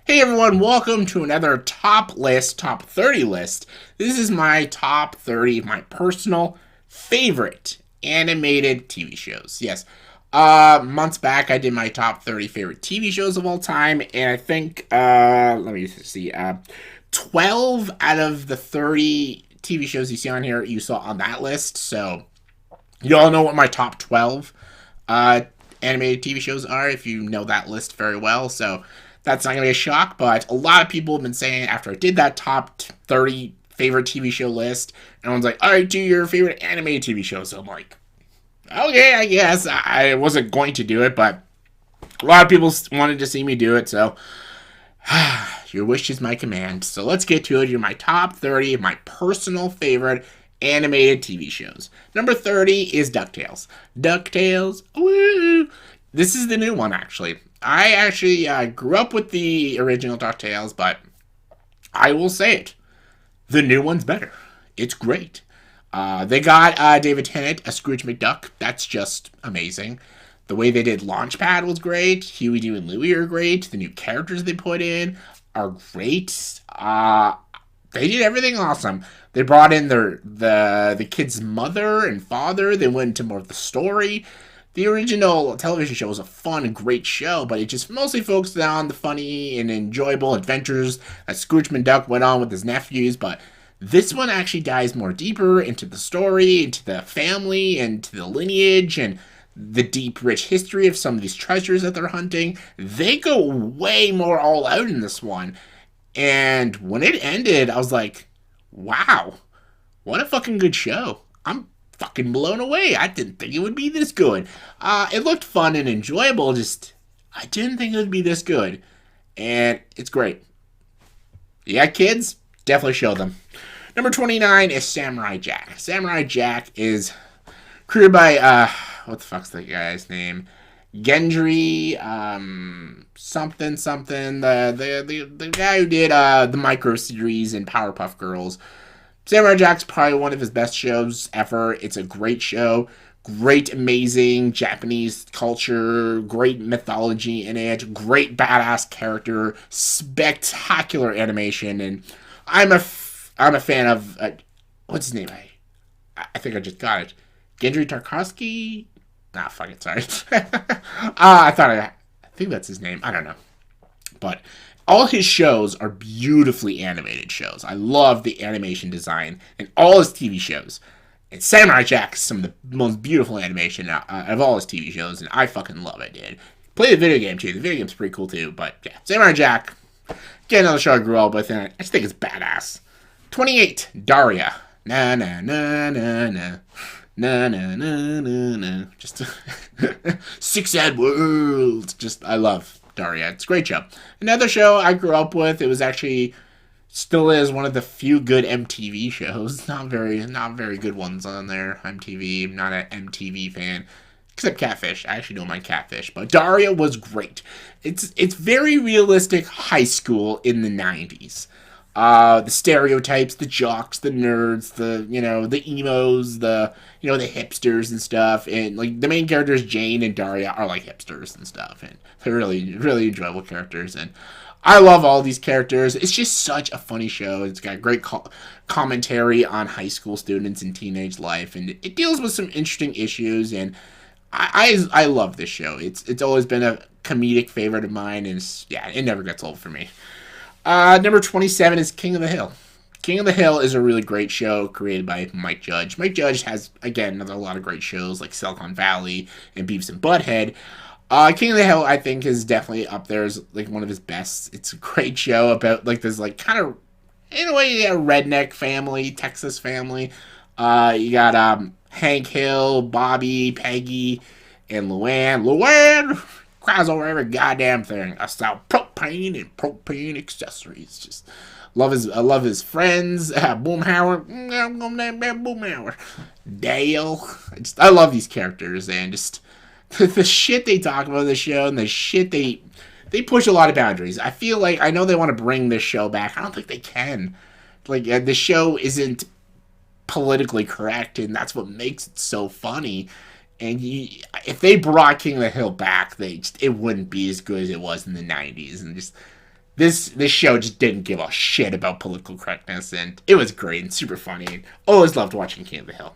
Hey everyone, welcome to another top 30 list. This is my top 30 of my personal favorite animated TV shows. Yes, months back I did my top 30 favorite TV shows of all time, and I think, let me see, 12 out of the 30 TV shows you see on here, you saw on that list, so you all know what my top 12 uh, animated TV shows are if you know that list very well. So that's not going to be a shock, but a lot of people have been saying after I did that top 30 favorite TV show list, everyone's like, all right, do your favorite animated TV show. So I'm like, okay, I guess. I wasn't going to do it, but a lot of people wanted to see me do it, so your wish is my command. So let's get to it. You're my top 30 of my personal favorite animated TV shows. Number 30 is DuckTales. DuckTales, woo! This is the new one, actually. I actually grew up with the original DuckTales, but I will say it. The new one's better. It's great. They got David Tennant as Scrooge McDuck. That's just amazing. The way they did Launchpad was great. Huey, Dewey, and Louie are great. The new characters they put in are great. They did everything awesome. They brought in the kid's mother and father. They went into more of the story. The original television show was a fun and great show, but it just mostly focused on the funny and enjoyable adventures that Scrooge McDuck went on with his nephews. But this one actually dives more deeper into the story, into the family, and to the lineage, and the deep, rich history of some of these treasures that they're hunting. They go way more all out in this one. And when it ended, I was like, wow, what a fucking good show. I'm fucking blown away. I didn't think it would be this good. It looked fun and enjoyable, just I didn't think it would be this good. And it's great. You got kids? Definitely show them. Number 29 is Samurai Jack. Samurai Jack is created by, what the fuck's the guy's name? Gendry, something, the guy who did, the Micro series and Powerpuff Girls. Samurai Jack's probably one of his best shows ever. It's a great show. Great, amazing Japanese culture. Great mythology in it. Great badass character. Spectacular animation. And I'm a fan of, what's his name? I think I just got it. Gendry Tarkovsky? Ah, fuck it, sorry. I think that's his name. I don't know. But all his shows are beautifully animated shows. I love the animation design in all his TV shows. And Samurai Jack is some of the most beautiful animation of all his TV shows, and I fucking love it, dude. Play the video game, too. The video game's pretty cool, too. But, yeah, Samurai Jack, again, another show I grew up with, and I just think it's badass. 28, Daria. Na, na, na, na, na. Na, na, na, na, na. Just six-head world. Just, I love Daria. It's a great show. Another show I grew up with. It was actually, still is one of the few good MTV shows. Not very good ones on there. MTV. I'm not an MTV fan. Except Catfish. I actually don't mind Catfish. But Daria was great. It's very realistic high school in the 90s. The stereotypes, the jocks, the nerds, the emos, the hipsters and stuff, and like the main characters Jane and Daria are like hipsters and stuff, and they're really, really enjoyable characters, and I love all these characters. It's just such a funny show. It's got great commentary on high school students and teenage life, and it deals with some interesting issues, and I love this show. It's always been a comedic favorite of mine, and it never gets old for me. Number 27 is King of the Hill. King of the Hill is a really great show created by Mike Judge. Mike Judge has, again, a lot of great shows like Silicon Valley and Beavis and Butthead. King of the Hill, I think, is definitely up there as like one of his best. It's a great show about like this like kind of, in a way, a redneck family, Texas family. You got Hank Hill, Bobby, Peggy, and Luann. Luann cries over every goddamn thing. I sell propane and propane accessories. Just I love his friends. Boomhauer. I'm gonna name that Boomhauer. Dale. I love these characters, and just the shit they talk about in the show, and the shit they push a lot of boundaries. I feel like, I know they want to bring this show back. I don't think they can. Like, the show isn't politically correct, and that's what makes it so funny. And if they brought King of the Hill back, it wouldn't be as good as it was in the 90s. And just this show just didn't give a shit about political correctness, and it was great and super funny. And always loved watching King of the Hill.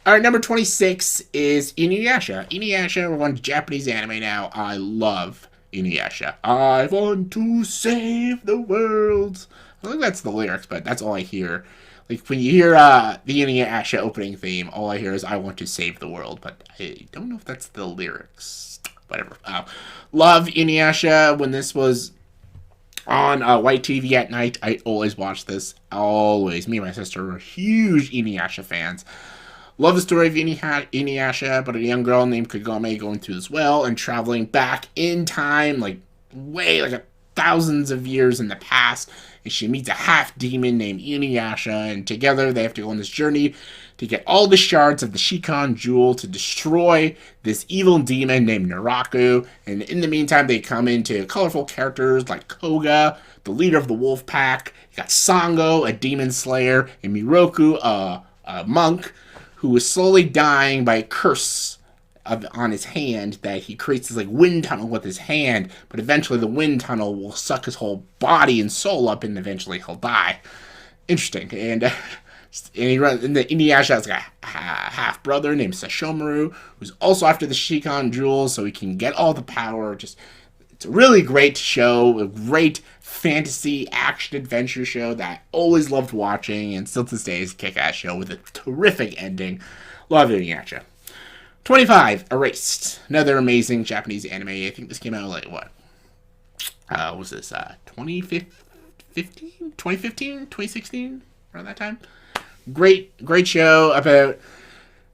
All right, number 26 is Inuyasha. Inuyasha, we're going to Japanese anime now. I love Inuyasha. I want to save the world. I think that's the lyrics, but that's all I hear. Like, when you hear the Inuyasha opening theme, all I hear is, I want to save the world. But I don't know if that's the lyrics. Whatever. Love Inuyasha. When this was on white TV at night, I always watched this. Always. Me and my sister were huge Inuyasha fans. Love the story of Inuyasha, but a young girl named Kagome going through this well and traveling back in time, like, way, like, thousands of years in the past, and she meets a half-demon named Inuyasha, and together they have to go on this journey to get all the shards of the Shikon Jewel to destroy this evil demon named Naraku, and in the meantime they come into colorful characters like Koga, the leader of the wolf pack. You got Sango, a demon slayer, and Miroku, a monk, who is slowly dying by a curse on his hand that he creates this like wind tunnel with his hand, but eventually the wind tunnel will suck his whole body and soul up, and eventually he'll die. Interesting. And he runs. And the Inuyasha has like a half brother named Sashomaru, who's also after the Shikon Jewel, so he can get all the power. Just, it's a really great show, a great fantasy action adventure show that I always loved watching, and still to this day is a kick-ass show with a terrific ending. Love Inuyasha. 25, Erased. Another amazing Japanese anime. I think this came out like, what? Was this 2015? 2016? Around that time? Great show about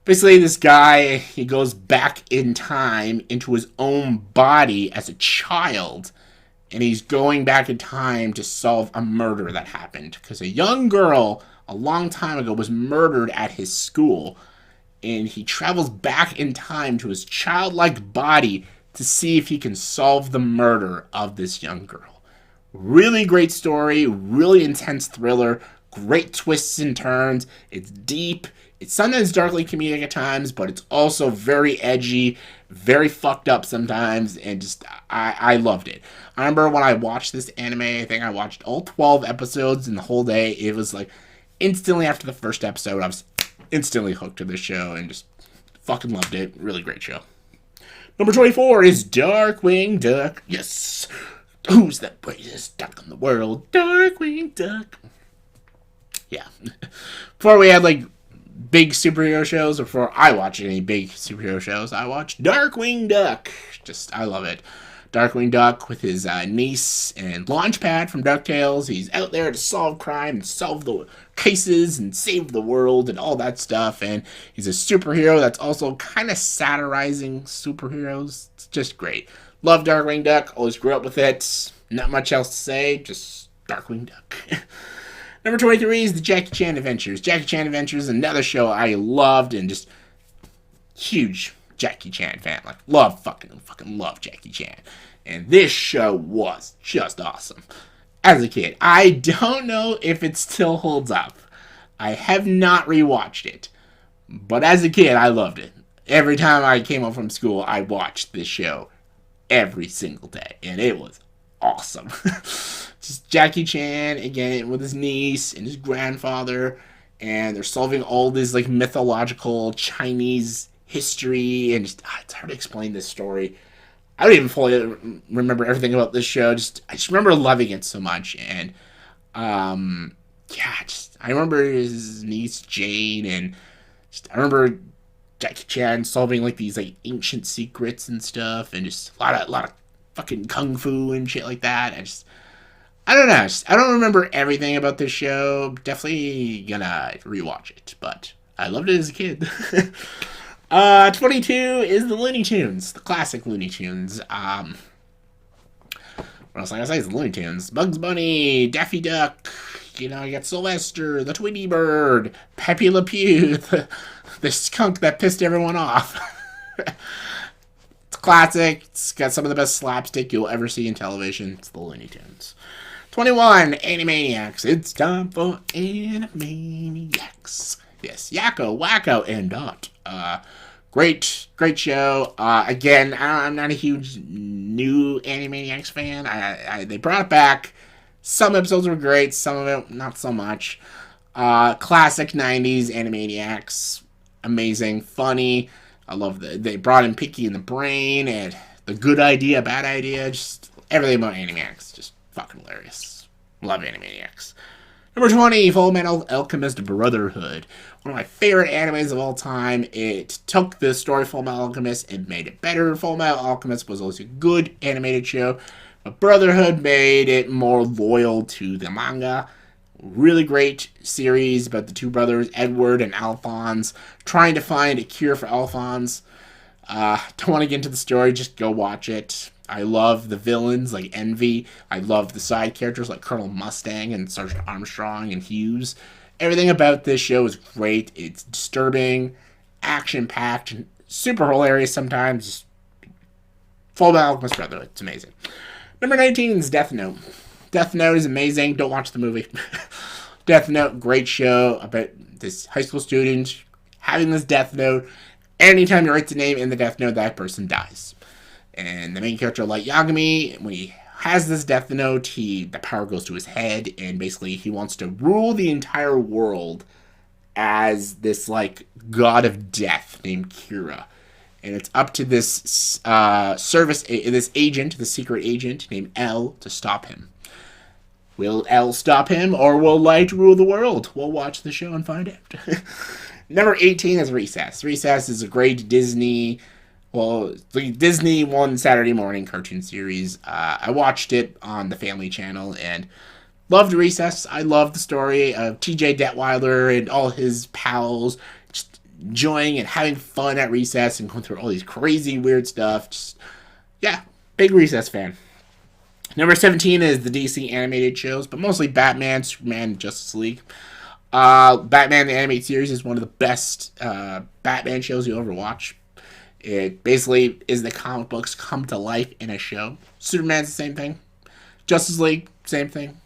basically this guy. He goes back in time into his own body as a child, and he's going back in time to solve a murder that happened because a young girl a long time ago was murdered at his school, and he travels back in time to his childlike body to see if he can solve the murder of this young girl. Really great story, really intense thriller, great twists and turns. It's deep. It's sometimes darkly comedic at times, but it's also very edgy, very fucked up sometimes, and just, I loved it. I remember when I watched this anime, I think I watched all 12 episodes in the whole day. It was like, instantly after the first episode, I was instantly hooked to this show, and just fucking loved it. Really great show. Number 24 is Darkwing Duck. Yes! Who's the greatest duck in the world? Darkwing Duck. Yeah. Before we had, like, big superhero shows, or before I watched any big superhero shows, I watched Darkwing Duck. Just, I love it. Darkwing Duck with his niece and Launchpad from DuckTales. He's out there to solve crime and solve the cases and save the world and all that stuff. And he's a superhero that's also kind of satirizing superheroes. It's just great. Love Darkwing Duck. Always grew up with it. Not much else to say. Just Darkwing Duck. Number 23 is the Jackie Chan Adventures. Jackie Chan Adventures is another show I loved, and just huge Jackie Chan fan. Like, fucking love Jackie Chan. And this show was just awesome. As a kid, I don't know if it still holds up. I have not rewatched it. But as a kid, I loved it. Every time I came home from school, I watched this show every single day. And it was awesome. Just Jackie Chan, again, with his niece and his grandfather. And they're solving all this, like, mythological Chinese history. And just, it's hard to explain this story. I don't even fully remember everything about this show. I just remember loving it so much. And, I remember his niece, Jane, and I remember Jackie Chan solving, like, these, like, ancient secrets and stuff, and just a lot of fucking kung fu and shit like that. I don't know. I don't remember everything about this show. Definitely gonna rewatch it, but I loved it as a kid. 22 is the Looney Tunes, the classic Looney Tunes. What else I gotta say is the Looney Tunes. Bugs Bunny, Daffy Duck, you got Sylvester, the Tweety Bird, Pepe Le Pew, the skunk that pissed everyone off. It's classic. It's got some of the best slapstick you'll ever see in television. It's the Looney Tunes. 21, Animaniacs. It's time for Animaniacs. Yes, Yakko, Wacko, and Dot. Great show. Again, I'm not a huge new Animaniacs fan. They brought it back. Some episodes were great, some of it not so much. Classic 90s Animaniacs. Amazing, funny. I love they brought in Pinky and the Brain and the good idea, bad idea. Just everything about Animaniacs. Just fucking hilarious. Love Animaniacs. Number 20, Fullmetal Alchemist Brotherhood. One of my favorite animes of all time. It took the story Fullmetal Alchemist and made it better. Fullmetal Alchemist was always a good animated show, but Brotherhood made it more loyal to the manga. Really great series about the two brothers, Edward and Alphonse, trying to find a cure for Alphonse. Don't want to get into the story, just go watch it. I love the villains like Envy. I love the side characters like Colonel Mustang and Sergeant Armstrong and Hughes. Everything about this show is great. It's disturbing, action-packed, super hilarious sometimes. Fullmetal Alchemist Brotherhood. It's amazing. Number 19 is Death Note. Death Note is amazing. Don't watch the movie. Death Note, great show about this high school student having this Death Note. Anytime he writes a name in the Death Note, that person dies. And the main character, Light Yagami, when he has this Death Note, the power goes to his head, and basically he wants to rule the entire world as this, like, god of death named Kira. And it's up to this this agent, the secret agent named L, to stop him. Will L stop him, or will Light rule the world? We'll watch the show and find out. Number 18 is Recess. Recess is a great Disney One Saturday morning cartoon series. I watched it on the Family Channel and loved Recess. I loved the story of T.J. Detweiler and all his pals just enjoying and having fun at Recess and going through all these crazy, weird stuff. Just, yeah, big Recess fan. Number 17 is the DC animated shows, but mostly Batman, Superman, and Justice League. Batman the Animated Series is one of the best Batman shows you'll ever watch. It basically is the comic books come to life in a show. Superman's the same thing. Justice League, same thing.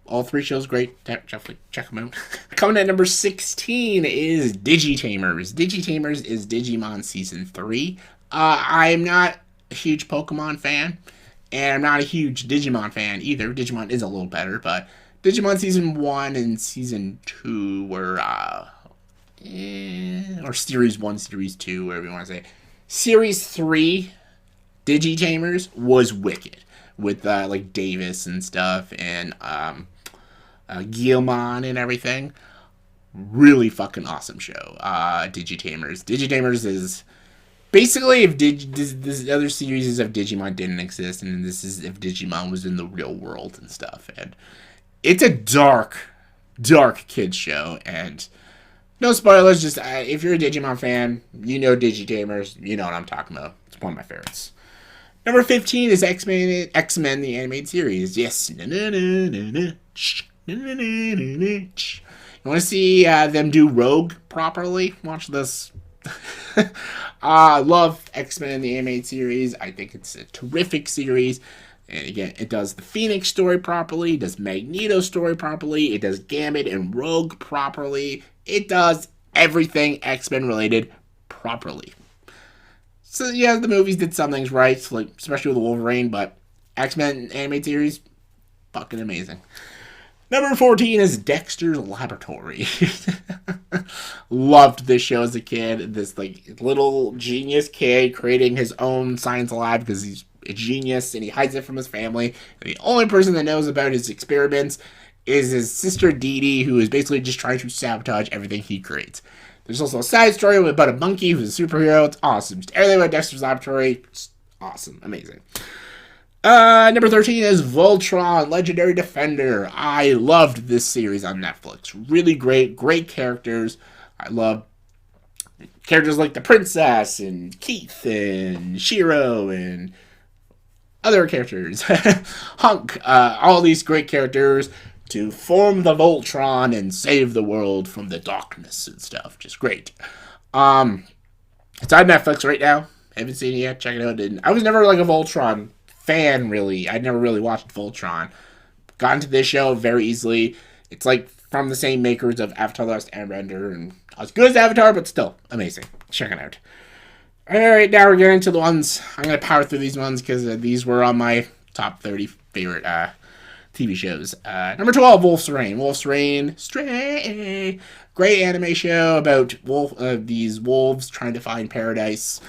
All three shows great. Definitely check them out. Coming at number 16 is Digi Tamers. Digi Tamers is Digimon Season 3. I'm not a huge Pokemon fan, and I'm not a huge Digimon fan either. Digimon is a little better, but Digimon Season 1 and Season 2 were, or Series 1, Series 2, whatever you want to say. Series 3, Digi Tamers, was wicked. With, like, Davis and stuff, and, Guilmon and everything. Really fucking awesome show, Digi Tamers. Digi Tamers is basically if this other series of Digimon didn't exist, and this is if Digimon was in the real world and stuff. And it's a dark kids show, and no spoilers, just if you're a Digimon fan, you know Digi Tamers, you know what I'm talking about. It's one of my favorites. Number 15 is XMen, the animated series. Yes. You want to see them do Rogue properly? Watch this. I love X-Men, the animated series. I think it's a terrific series. And again, it does the Phoenix story properly. It does Magneto story properly. It does Gambit and Rogue properly. It does everything X-Men related properly. So yeah, the movies did some things right, like especially with Wolverine, but X-Men animated series, fucking amazing. Number 14 is Dexter's Laboratory. Loved this show as a kid. This like little genius kid creating his own science lab because he's a genius and he hides it from his family. And the only person that knows about his experiments is his sister Dee Dee, who is basically just trying to sabotage everything he creates. There's also a side story about a monkey who's a superhero. It's awesome. Just everything about Dexter's Laboratory. It's awesome. Amazing. Number 13 is Voltron, Legendary Defender. I loved this series on Netflix. Really great characters. I love characters like the Princess and Keith and Shiro and other characters. Hunk. All these great characters to form the Voltron and save the world from the darkness and stuff. Just great. It's on Netflix right now. Haven't seen it yet. Check it out. I was never like a Voltron fan, really. I never really watched Voltron. Got into this show very easily. It's like from the same makers of Avatar: The Last Airbender, and as good as Avatar, but still amazing. Check it out. Alright, now we're getting to the ones. I'm going to power through these ones because these were on my top 30 favorite TV shows. Number 12, Wolf's Rain. Wolf's Rain, Stray. Great anime show about these wolves trying to find paradise.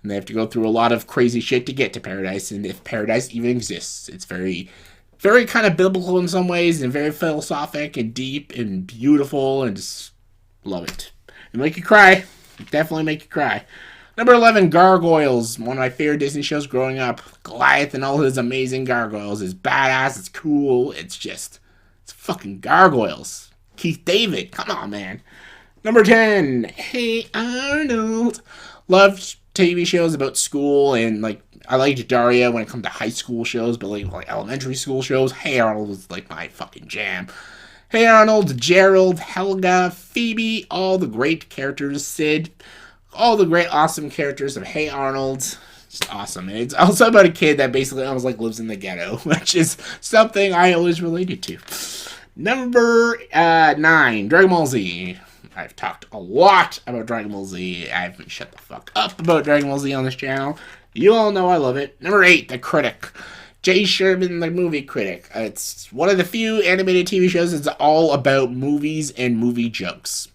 And they have to go through a lot of crazy shit to get to paradise, and if paradise even exists. It's very, very kind of biblical in some ways, and very philosophic and deep and beautiful, and just love it. It'll make you cry. Definitely make you cry. Number 11, Gargoyles. One of my favorite Disney shows growing up. Goliath and all his amazing gargoyles. It's badass. It's cool. It's fucking gargoyles. Keith David. Come on, man. Number 10, Hey Arnold. Love TV shows about school, and like I liked Daria when it comes to high school shows, but like elementary school shows. Hey Arnold was like my fucking jam. Hey Arnold, Gerald, Helga, Phoebe, all the great characters, Sid, all the great awesome characters of Hey Arnold. Just awesome. And it's also about a kid that basically almost like lives in the ghetto, which is something I always related to. Number 9, Dragon Ball Z. I've talked a lot about Dragon Ball Z. I haven't shut the fuck up about Dragon Ball Z on this channel. You all know I love it. Number 8, The Critic. Jay Sherman, the movie critic. It's one of the few animated TV shows that's all about movies and movie jokes.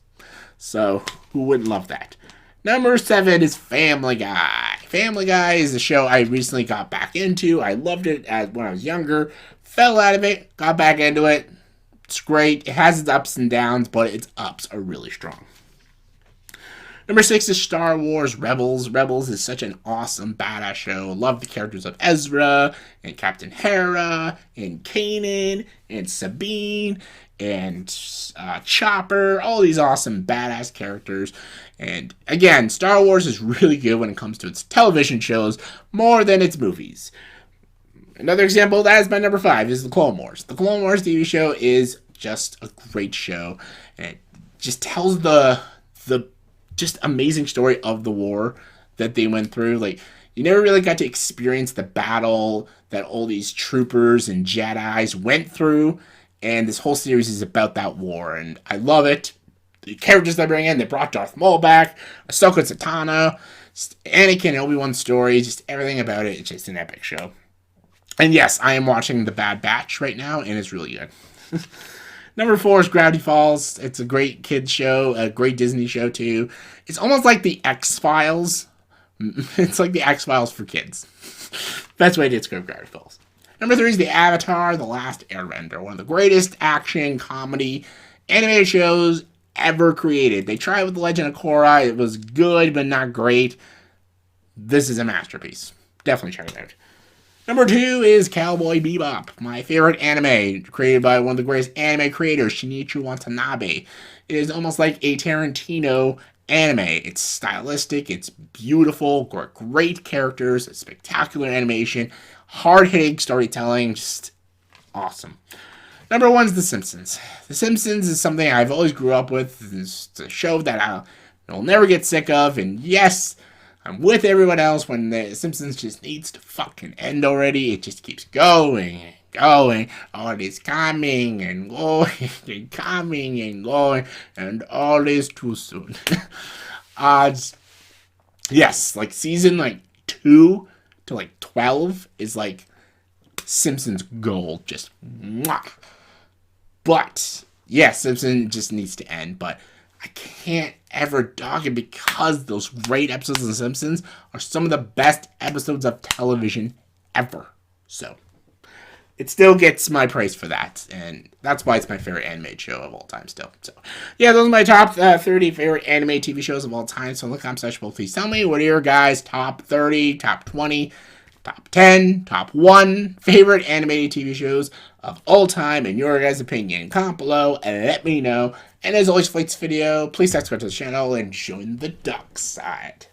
So, who wouldn't love that? Number 7 is Family Guy. Family Guy is a show I recently got back into. I loved it when I was younger. Fell out of it, got back into it. It's great. It has its ups and downs, but its ups are really strong. Number 6 is Star Wars Rebels. Rebels is such an awesome, badass show. Love the characters of Ezra, and Captain Hera, and Kanan, and Sabine, and Chopper. All these awesome, badass characters. And again, Star Wars is really good when it comes to its television shows, more than its movies. Another example of that is my number 5, is The Clone Wars. The Clone Wars TV show is just a great show. And it just tells the just amazing story of the war that they went through. Like, you never really got to experience the battle that all these troopers and Jedis went through. And this whole series is about that war. And I love it. The characters they bring in, they brought Darth Maul back, Ahsoka Tano, Anakin and Obi-Wan's story, just everything about it. It's just an epic show. And yes, I am watching The Bad Batch right now, and it's really good. Number 4 is Gravity Falls. It's a great kids show, a great Disney show too. It's almost like the X-Files. It's like the X-Files for kids. Best way to describe Gravity Falls. Number 3 is The Avatar, The Last Airbender. One of the greatest action, comedy, animated shows ever created. They tried with The Legend of Korra. It was good, but not great. This is a masterpiece. Definitely check it out. Number 2 is Cowboy Bebop, my favorite anime, created by one of the greatest anime creators, Shinichi Watanabe. It is almost like a Tarantino anime. It's stylistic, it's beautiful, great characters, spectacular animation, hard-hitting storytelling, just awesome. Number 1 is The Simpsons. The Simpsons is something I've always grew up with. It's a show that I'll never get sick of, and yes, I'm with everyone else when The Simpsons just needs to fucking end already. It just keeps going and going. All is coming and going and coming and going, and all is too soon. Yes, like season 2 to 12 is like Simpsons gold. Just mwah. But yes, Simpsons just needs to end, but I can't ever dog it because those great episodes of The Simpsons are some of the best episodes of television ever. So, it still gets my praise for that, and that's why it's my favorite animated show of all time still. So, yeah, those are my top 30 favorite anime TV shows of all time. So, in the comment section, please tell me what are your guys' top 30, top 20, top 10, top 1 favorite animated TV shows of all time, in your guys' opinion. Comment below and let me know. And as always, for this video, please subscribe to the channel and join the Duck side.